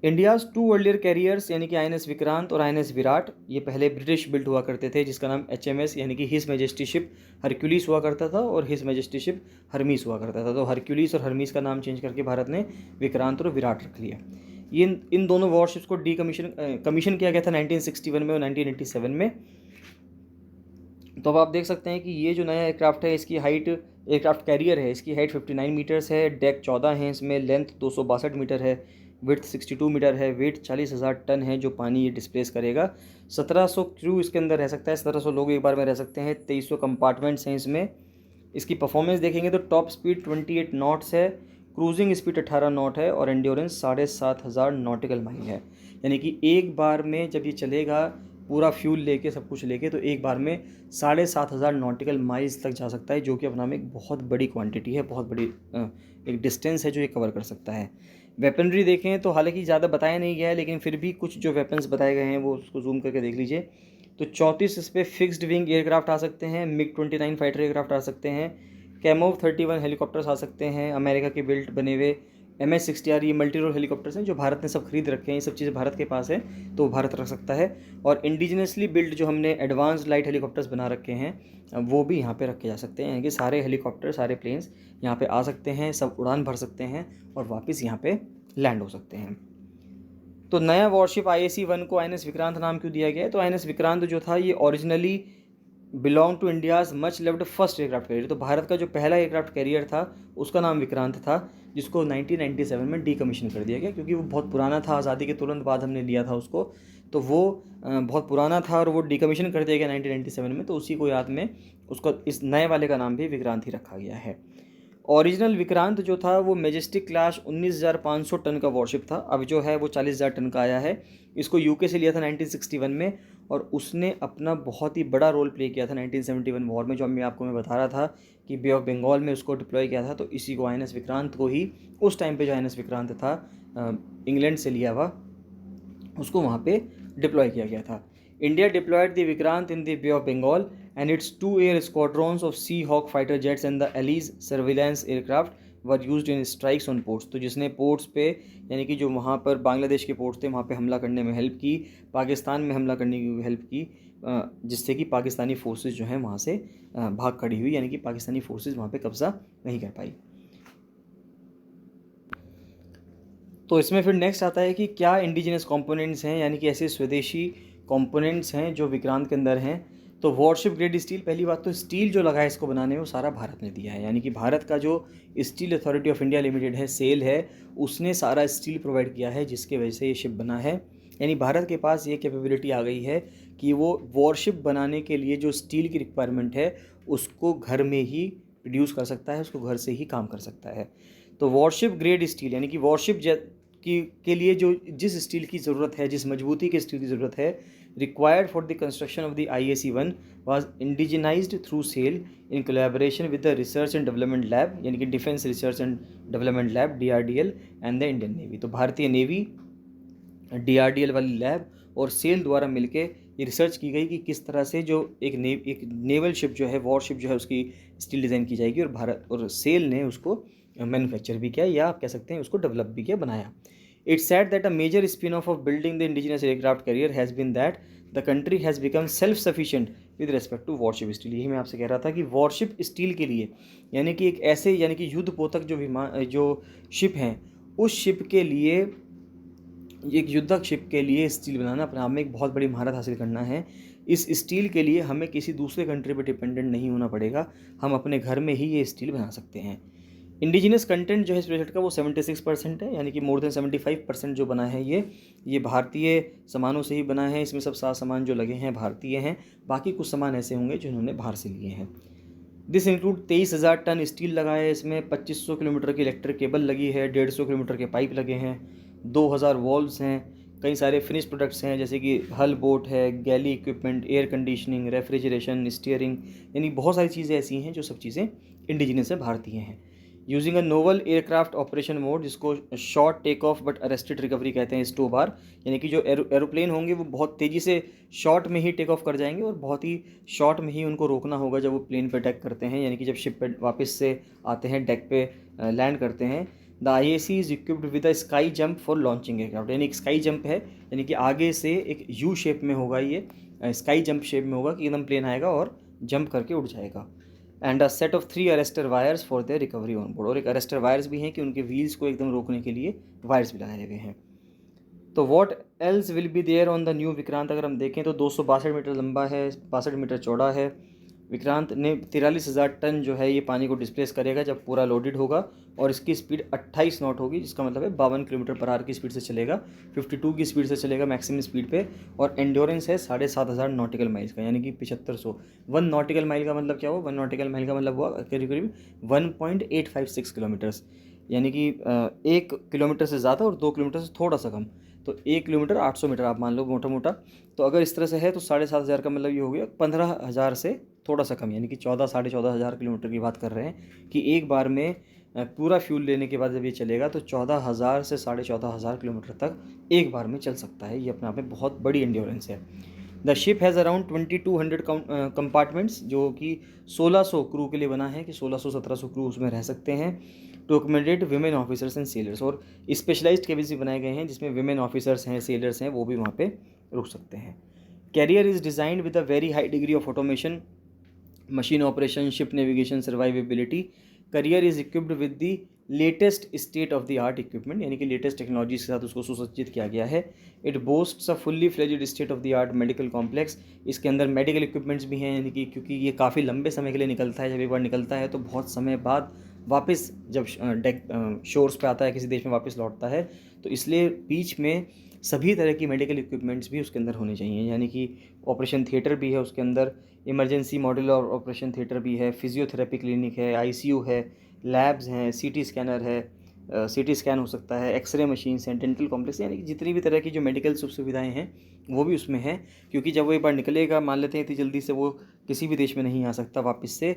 इंडियाज़ 2 अर्लियर कैरियर्स यानी कि INS विक्रांत और INS विराट, ये पहले ब्रिटिश बिल्ट हुआ करते थे, जिसका नाम HMS यानी कि हिज मैजेस्टी शिप हरक्यूलिस हुआ करता था और हिज मैजेस्टी शिप हरमीस हुआ करता था। तो हरक्यूलिस और हरमीस का नाम चेंज करके भारत ने विक्रांत और विराट रख लिया। ये इन दोनों वॉरशिप्स को कमीशन किया गया था 1961 में और 1987 में। तो अब आप देख सकते हैं कि ये जो नया एयरक्राफ्ट है, इसकी हाइट, एयरक्राफ्ट कैरियर है, इसकी हाइट 59 मीटर्स है, डेक 14 है, इसमें लेंथ 262 मीटर है, विड्थ 62 मीटर है, वेट 40,000 टन है जो पानी ये डिस्प्लेस करेगा। 1700 क्रू इसके अंदर रह सकता है, 1700 लोग एक बार में रह सकते हैं, 2300 कंपार्टमेंट्स हैं इसमें। इसकी परफॉर्मेंस देखेंगे तो टॉप स्पीड 28 नॉट्स है, क्रूजिंग स्पीड 18 नॉट है और एंड्योरेंस 7,500 नॉटिकल माइल है। यानी कि एक बार में जब ये चलेगा पूरा फ्यूल लेके, सब कुछ लेके, तो एक बार में 7,500 नॉटिकल माइल्स तक जा सकता है, जो कि अपना में एक बहुत बड़ी क्वांटिटी है, बहुत बड़ी एक डिस्टेंस है जो ये कवर कर सकता है। वेपनरी देखें तो हालांकि ज़्यादा बताया नहीं गया है, लेकिन फिर भी कुछ जो वेपन्स बताए गए हैं वो उसको जूम करके देख लीजिए। तो 34 इस पर फिक्स्ड विंग एयरक्राफ्ट आ सकते हैं, MiG-29 फाइटर एयरक्राफ्ट आ सकते हैं, कैमोव 31 हेलीकॉप्टर्स आ सकते हैं, अमेरिका के बिल्ट बने हुए MS-60R, ये मल्टी रोल हेलीकॉप्टर्स हैं जो भारत ने सब खरीद रखे हैं, ये सब चीज़ें भारत के पास है तो भारत रख सकता है। और इंडिजिनसली बिल्ड जो हमने एडवांस लाइट हेलीकॉप्टर्स बना रखे हैं वो भी यहाँ पे रखे जा सकते हैं। यानी कि सारे हेलीकॉप्टर, सारे प्लेन्स यहाँ पे आ सकते हैं, सब उड़ान भर सकते हैं और वापस यहाँ पे लैंड हो सकते हैं। तो नया वॉरशिप IAC-1 को INS विक्रांत नाम क्यों दिया गया है? तो INS विक्रांत जो था ये originally belong to India's much loved first aircraft carrier. तो भारत का जो पहला एयरक्राफ्ट कैरियर था उसका नाम विक्रांत था, जिसको 1997 में डीकमीशन कर दिया गया क्योंकि वो बहुत पुराना था, आज़ादी के तुरंत बाद हमने लिया था उसको, तो वो बहुत पुराना था और वो डीकमीशन कर दिया गया 1997 में। तो उसी को याद में उसको इस नए वाले का नाम भी विक्रांत ही रखा गया है। ओरिजिनल विक्रांत जो था वो मैजेस्टिक क्लास 19,500 टन का वॉरशिप था, अब जो है वो 40,000 टन का आया है। इसको यूके से लिया था 1961 में और उसने अपना बहुत ही बड़ा रोल प्ले किया था 1971 वॉर में, जो मैं आपको बता रहा था कि बे ऑफ बंगाल में उसको डिप्लॉय किया था। तो इसी को INS विक्रांत को ही उस टाइम पे जो INS विक्रांत था इंग्लैंड से लिया हुआ, उसको वहाँ पे डिप्लॉय किया गया था। India deployed the Vikrant in the Bay of Bengal and its 2 air squadrons of Seahawk fighter jets and the Alice surveillance aircraft were used in strikes on ports। तो जिसने पोर्ट्स पे, यानी कि जो वहाँ पर बांग्लादेश के पोर्ट्स थे वहाँ पे हमला करने में हेल्प की, पाकिस्तान में हमला करने की हेल्प की, जिससे कि पाकिस्तानी फोर्सेस जो हैं वहाँ से भाग खड़ी हुई, यानी कि पाकिस्तानी फोर्सेस वहाँ पे कब्जा नहीं कर पाई। तो इसमें फिर नेक्स्ट आता है कि क्या इंडिजिनस कंपोनेंट्स हैं, यानी कि ऐसे स्वदेशी कंपोनेंट्स हैं जो विक्रांत के अंदर हैं। तो वॉरशिप ग्रेड स्टील, पहली बात तो स्टील जो लगा है इसको बनाने में वो सारा भारत ने दिया है, यानी कि भारत का जो steel authority of India limited है, सेल है, उसने सारा स्टील प्रोवाइड किया है जिसके वजह से ये शिप बना है। यानी भारत के पास ये कैपेबिलिटी आ गई है कि वो वॉरशिप बनाने के लिए जो स्टील की रिक्वायरमेंट है उसको घर में ही प्रोड्यूस कर सकता है, उसको घर से ही काम कर सकता है। तो वॉरशिप ग्रेड स्टील यानी कि वॉरशिप के लिए जो जिस स्टील की ज़रूरत है, जिस मजबूती के स्टील की ज़रूरत है, required for the construction of the IAC-1 was indigenised through SAIL in collaboration with the research and development lab, यानी कि defence research and development lab DRDL and the Indian navy. तो भारतीय नेवी, DRDL वाली lab और सेल द्वारा मिलके ये research की गई कि किस तरह से जो एक नेवल शिप जो है, वॉर शिप जो है, उसकी स्टील डिज़ाइन की जाएगी, और भारत और सेल ने उसको मैन्युफैक्चर भी किया, या आप कह सकते हैं उसको डेवलप भी किया, बनाया। It's said that a major spin-off of building the indigenous aircraft carrier has been that the country has become self-sufficient with respect to warship steel। यही मैं आपसे कह रहा था कि वॉरशिप स्टील के लिए, यानी कि एक ऐसे, यानी कि युद्ध पोतक जो शिप हैं, उस शिप के लिए, एक युद्धक शिप के लिए स्टील बनाना अपने आप में एक बहुत बड़ी महारत हासिल करना है। इस स्टील के लिए हमें किसी दूसरे कंट्री पर डिपेंडेंट नहीं होना पड़ेगा, हम अपने घर में ही ये स्टील बना सकते हैं। इंडिजिनस कंटेंट जो है इस प्रोजेक्ट का वो 76% है, यानी कि मोर देन 75% जो बना है ये भारतीय सामानों से ही बना है। इसमें सब सामान जो लगे हैं भारतीय हैं, बाकी कुछ सामान ऐसे होंगे जो इन्होंने बाहर से लिए हैं। दिस इंक्लूड 23,000 टन स्टील लगा है इसमें, 2500 किलोमीटर की इलेक्ट्रिक केबल लगी है, 150 किलोमीटर के पाइप लगे हैं, 2000 वॉल्व्स हैं, कई सारे फिनिश प्रोडक्ट्स हैं जैसे कि हल बोट है, galley equipment, air conditioning, refrigeration, steering, यानी बहुत सारी चीज़ें ऐसी हैं जो सब चीज़ें इंडिजिनस है, भारतीय हैं। Using a novel aircraft operation mode, जिसको short take off but arrested recovery कहते हैं, स्टो बार। यानी कि जो एरोप्लेन होंगे वो बहुत तेज़ी से शॉर्ट में ही टेक ऑफ कर जाएंगे और बहुत ही शॉर्ट में ही उनको रोकना होगा जब वो प्लेन पे अटैक करते हैं, यानी कि जब शिप पे वापस से आते हैं, डेक पे लैंड करते हैं। The IAC is equipped with a sky jump for launching aircraft, यानी एक स्काई जंप है, यानी कि आगे से एक यू शेप में होगा, ये स्काई जंप शेप में होगा कि एकदम प्लेन आएगा और जंप करके उड़ जाएगा। And a set of 3 arrester wires for their recovery on board, और एक अरेस्टर वायर्स भी हैं कि उनके व्हील्स को एकदम रोकने के लिए वायर्स भी लगाए गए हैं। तो what else will be there on the new Vikrant, अगर हम देखें तो 262 मीटर लंबा है, 62 मीटर चौड़ा है। विक्रांत ने 43,000 टन जो है ये पानी को डिस्प्लेस करेगा जब पूरा लोडेड होगा, और इसकी स्पीड 28 नॉट होगी, जिसका मतलब है 52 किलोमीटर पर आवर की स्पीड से चलेगा, 52 की स्पीड से चलेगा मैक्सिमम स्पीड पे। और एंड्योरेंस है 7,500 नॉटिकल माइल्स का, यानी कि 7500। 1 नॉटिकल माइल का मतलब क्या हुआ? 1 नॉटिकल माइल का मतलब हुआ करीब करीब 1.856 किलोमीटर्स, यानी कि 1 किलोमीटर से ज़्यादा और 2 किलोमीटर से थोड़ा सा कम। तो 1 किलोमीटर 800 मीटर आप मान लो मोटा मोटा। तो अगर इस तरह से है तो 7,500 का मतलब ये हो गया 15,000 से थोड़ा सा कम, यानी कि 14-14,500 किलोमीटर की बात कर रहे हैं कि एक बार में पूरा फ्यूल लेने के बाद जब ये चलेगा तो 14,000 से 14,500 किलोमीटर तक एक बार में चल सकता है। ये अपने आप में बहुत बड़ी एंड्योरेंस है। The ship has around 2200 compartments, जो कि 1600 क्रू के लिए बना है, कि 1600-1700 क्रू उसमें रह सकते हैं। To accommodate women officers and sailors, और स्पेशलाइज्ड केबिन्स भी बनाए गए हैं जिसमें विमेन ऑफिसर्स हैं, सेलर्स हैं, वो भी वहाँ पे रुक सकते हैं। Carrier is designed with a very high degree of automation, machine operation, ship navigation, survivability. Carrier is equipped with the latest state of the art equipment, यानी कि लेटेस्ट टेक्नोलॉजी के साथ उसको सुसज्जित किया गया है। It बोस्ट्स a fully fledged state of the art medical complex, इसके अंदर मेडिकल इक्विपमेंट्स भी हैं, यानी कि क्योंकि ये काफ़ी लंबे समय के लिए निकलता है, जब एक बार निकलता है तो बहुत समय बाद वापस जब डेक शोर्स पे आता है, किसी देश में वापस लौटता है, तो इसलिए बीच में सभी तरह की मेडिकल इक्विपमेंट्स भी उसके अंदर होने चाहिए, यानी कि ऑपरेशन थिएटर भी है उसके अंदर, इमरजेंसी मॉड्यूलर और ऑपरेशन थिएटर भी है, फिजियोथेरेपी क्लिनिक है, ICU है, लैब्स हैं, CT स्कैनर है, CT स्कैन हो सकता है, एक्सरे मशीन्स हैं, डेंटल कॉम्प्लेक्स, यानी कि जितनी भी तरह की जो मेडिकल सुख सुविधाएँ हैं वो भी उसमें हैं। क्योंकि जब वो एक बार निकलेगा, मान लेते हैं इतनी जल्दी से वो किसी भी देश में नहीं आ सकता वापस से,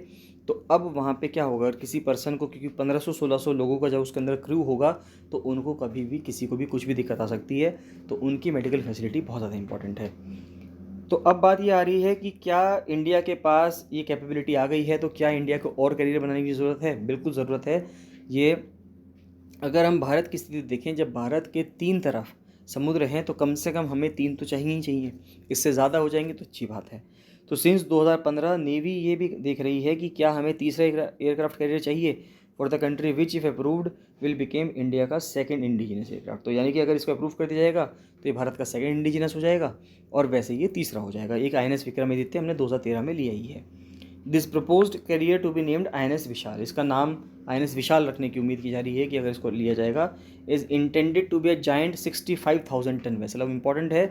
तो अब वहाँ पे क्या होगा, किसी पर्सन को, क्योंकि 1500-1600 लोगों का जब उसके अंदर क्रू होगा तो उनको कभी भी किसी को भी कुछ भी दिक्कत आ सकती है, तो उनकी मेडिकल फैसिलिटी बहुत ज़्यादा इंपॉर्टेंट है। तो अब बात ये आ रही है कि क्या इंडिया के पास ये कैपेबिलिटी आ गई है, तो क्या इंडिया को और करियर बनाने की ज़रूरत है? बिल्कुल ज़रूरत है। ये अगर हम भारत की स्थिति देखें, जब भारत के 3 तरफ समुद्र हैं तो कम से कम हमें 3 तो चाहिए ही चाहिए, इससे ज़्यादा हो जाएंगे तो अच्छी बात है। तो सिंस 2015 नेवी ये भी देख रही है कि क्या हमें तीसरा एयरक्राफ्ट कैरियर चाहिए for the country which if approved will became India का सेकंड इंडिजिनस एयरक्राफ्ट। तो यानी कि अगर इसको अप्रूव कर दिया जाएगा तो ये भारत का सेकंड इंडिजिनस हो जाएगा, और वैसे ये तीसरा हो जाएगा। एक INS विक्रमादित्य हमने 2013 में लिया ही है। This proposed carrier to be named INS Vishal, इसका नाम INS विशाल रखने की उम्मीद की जा रही है कि अगर इसको लिया जाएगा। Is intended to be a giant 65,000 ton vessel. अब इंपॉर्टेंट है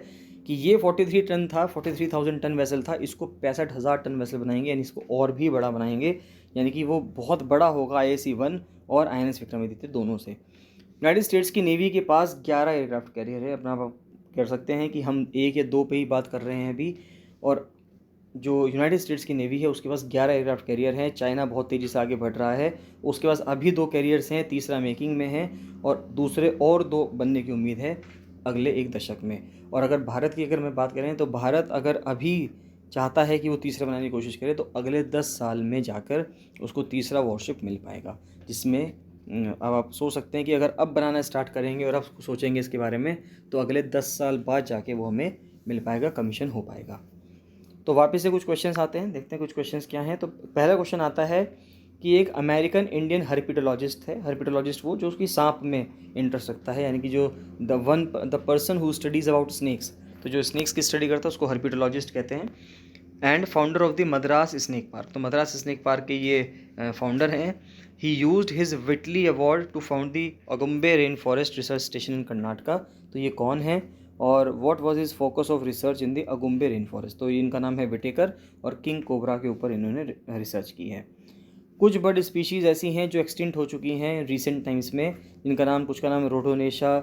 कि ये 43 टन था, 43,000 टन वेसल था, इसको 65,000 टन वेसल बनाएंगे, यानी इसको और भी बड़ा बनाएंगे, यानी कि वो बहुत बड़ा होगा IAC-1 और INS विक्रमादित्य दोनों से। यूनाइटेड स्टेट्स की नेवी के पास 11 एयरक्राफ्ट कैरियर है। अपना आप कह सकते हैं कि हम 1 या 2 पे ही बात कर रहे हैं अभी, और जो यूनाइटेड स्टेट्स की नेवी है उसके पास 11 एयरक्राफ्ट कैरियर हैं। चाइना बहुत तेज़ी से आगे बढ़ रहा है, उसके पास अभी 2 कैरियर्स हैं, तीसरा मेकिंग में है, और दूसरे और 2 बनने की उम्मीद है अगले 1 दशक में। और अगर भारत की अगर मैं बात करें तो भारत अगर अभी चाहता है कि वो तीसरा बनाने की कोशिश करे तो अगले 10 साल में जाकर उसको तीसरा वॉरशिप मिल पाएगा, जिसमें अब आप सोच सकते हैं कि अगर अब बनाना स्टार्ट करेंगे और अब सोचेंगे इसके बारे में तो अगले 10 साल बाद जाके वो हमें मिल पाएगा, कमीशन हो पाएगा। तो वापस से कुछ क्वेश्चंस आते हैं, देखते हैं कुछ क्वेश्चंस क्या हैं। तो पहला क्वेश्चन आता है कि एक अमेरिकन इंडियन हर्पिटोलॉजिस्ट है, हर्पिटोलॉजिस्ट वो जो उसकी सांप में इंटरेस्ट रखता है, यानी कि जो the person who studies about snakes, तो जो स्नेक्स की स्टडी करता है उसको हर्पिटोलॉजिस्ट कहते हैं। And founder of the Madras snake park, तो मद्रास स्नेक पार्क के ये फाउंडर हैं। He used his Whitley award to found the Agumbe rain forest research station in Karnataka. तो ये कौन है और what was his focus of research in the Agumbe rain forest? तो इनका नाम है विटेकर, और किंग कोबरा के ऊपर इन्होंने रिसर्च की है। कुछ बर्ड स्पीशीज़ ऐसी हैं जो एक्सटिंक्ट हो चुकी हैं रिसेंट टाइम्स में, इनका नाम, कुछ का नाम रोडोनेशा,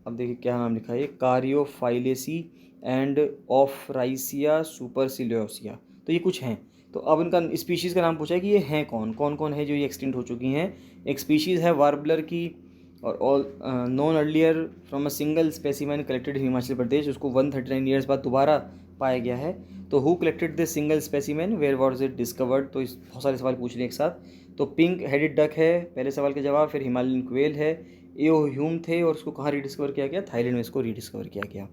अब देखिए क्या नाम लिखा है, कारियोफाइलेसी एंड ऑफराइसिया सुपरसिलियोसिया, तो ये कुछ हैं। तो अब इनका स्पीशीज़ का नाम पूछा है कि ये हैं कौन कौन कौन है जो ये एक्सटिंक्ट हो चुकी हैं। एक स्पीशीज़ है वार्बलर की, और all known earlier from a single specimen collected in Himachal Pradesh, उसको 139 ईयर्स बाद दोबारा पाया गया है। तो who collected this single specimen, where was it discovered. तो इस बहुत सारे सवाल पूछ लिए एक साथ। तो पिंक हेडेड डक है पहले सवाल का जवाब, फिर हिमालयन क्वेल है, एओ ह्यूम थे और उसको कहाँ रीडिस्कवर किया गया, थाईलैंड में इसको रीडिस्कवर किया गया।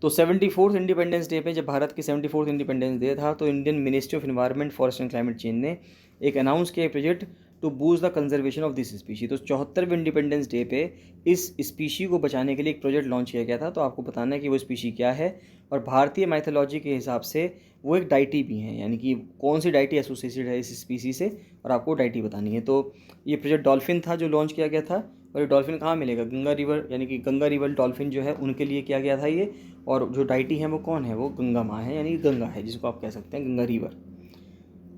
तो 74th इंडिपेंडेंस डे पे, जब भारत की 74th इंडिपेंडेंस डे था, तो Indian ministry of environment forest and climate change ने एक अनाउंस किया project to boost the conservation of this species. तो 74वें इंडिपेंडेंस डे पे इस स्पीशी को बचाने के लिए एक प्रोजेक्ट लॉन्च किया गया था। तो आपको बताना है कि वो स्पीशी क्या है, और भारतीय माइथोलॉजी के हिसाब से वो एक डाइटी भी हैं, यानी कि कौन सी डाइटी एसोसिएटेड है इस स्पीसी से, और आपको डाइटी बतानी है। तो ये प्रोजेक्ट डॉल्फिन था जो लॉन्च किया गया था, और ये डॉल्फिन कहाँ मिलेगा, गंगा रिवर, यानी कि गंगा रिवर डॉल्फिन जो है उनके लिए किया गया था ये। और जो डाइटी है वो कौन है, वो गंगा माँ है, यानी गंगा है जिसको आप कह सकते हैं Ganga river.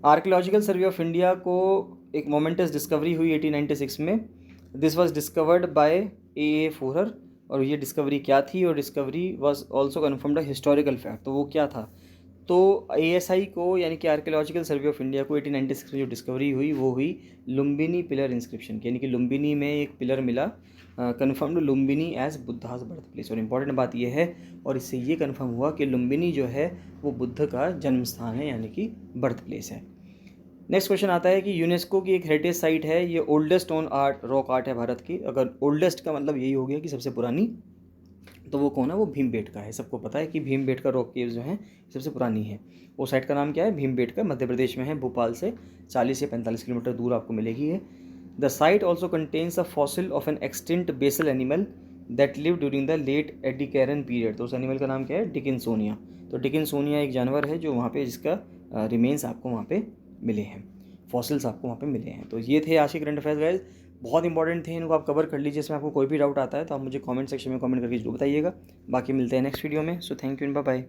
Archaeological survey of India को एक मोमेंटस डिस्कवरी हुई 1896 में। दिस वाज डिस्कवर्ड बाय ए फोरर, और ये डिस्कवरी क्या थी, और discovery was also confirmed a historical fact. तो वो क्या था, तो ASI को यानी कि आर्कियोलॉजिकल सर्वे ऑफ इंडिया को 1896 में जो डिस्कवरी हुई वो हुई लुम्बिनी पिलर इंस्क्रिप्शन की, यानी कि लुम्बिनी में एक पिलर मिला, confirmed Lumbini as Buddha's birth place. और इम्पॉर्टेंट बात यह है, और इससे ये कन्फर्म हुआ कि लुम्बिनी जो है वो बुद्ध का जन्म स्थान है, यानी कि बर्थ प्लेस है। नेक्स्ट क्वेश्चन आता है कि यूनेस्को की एक हेरिटेज साइट है, ये oldest on art rock art है भारत की। अगर ओल्डेस्ट का मतलब यही हो गया कि सबसे पुरानी, तो वो कौन है, वो भीमबेटका है। सबको पता है कि भीमबेटका रॉक केव जो है सबसे पुरानी है। वो साइट का नाम क्या है, भीमबेटका, मध्य प्रदेश में है, भोपाल से 40 से 45 किलोमीटर दूर आपको मिलेगी है। The site also contains a fossil of an extinct basal animal that live during the late Ediacaran period. तो उस एनिमल का नाम क्या है, डिकिंसोनिया। तो डिकिंसोनिया एक जानवर है जो वहाँ पे, जिसका रिमेन्स आपको वहाँ पे मिले हैं, फॉसिल्स आपको वहाँ पे मिले हैं। तो ये थे आज के करंट अफेयर्स गाइस, बहुत इंपॉर्टेंट थे, इनको आप कवर कर लीजिए। इसमें आपको कोई भी डाउट आता है तो आप मुझे कमेंट सेक्शन में कमेंट करके जरूर बताइएगा। बाकी मिलते हैं नेक्स्ट वीडियो में। So thank you and bye bye.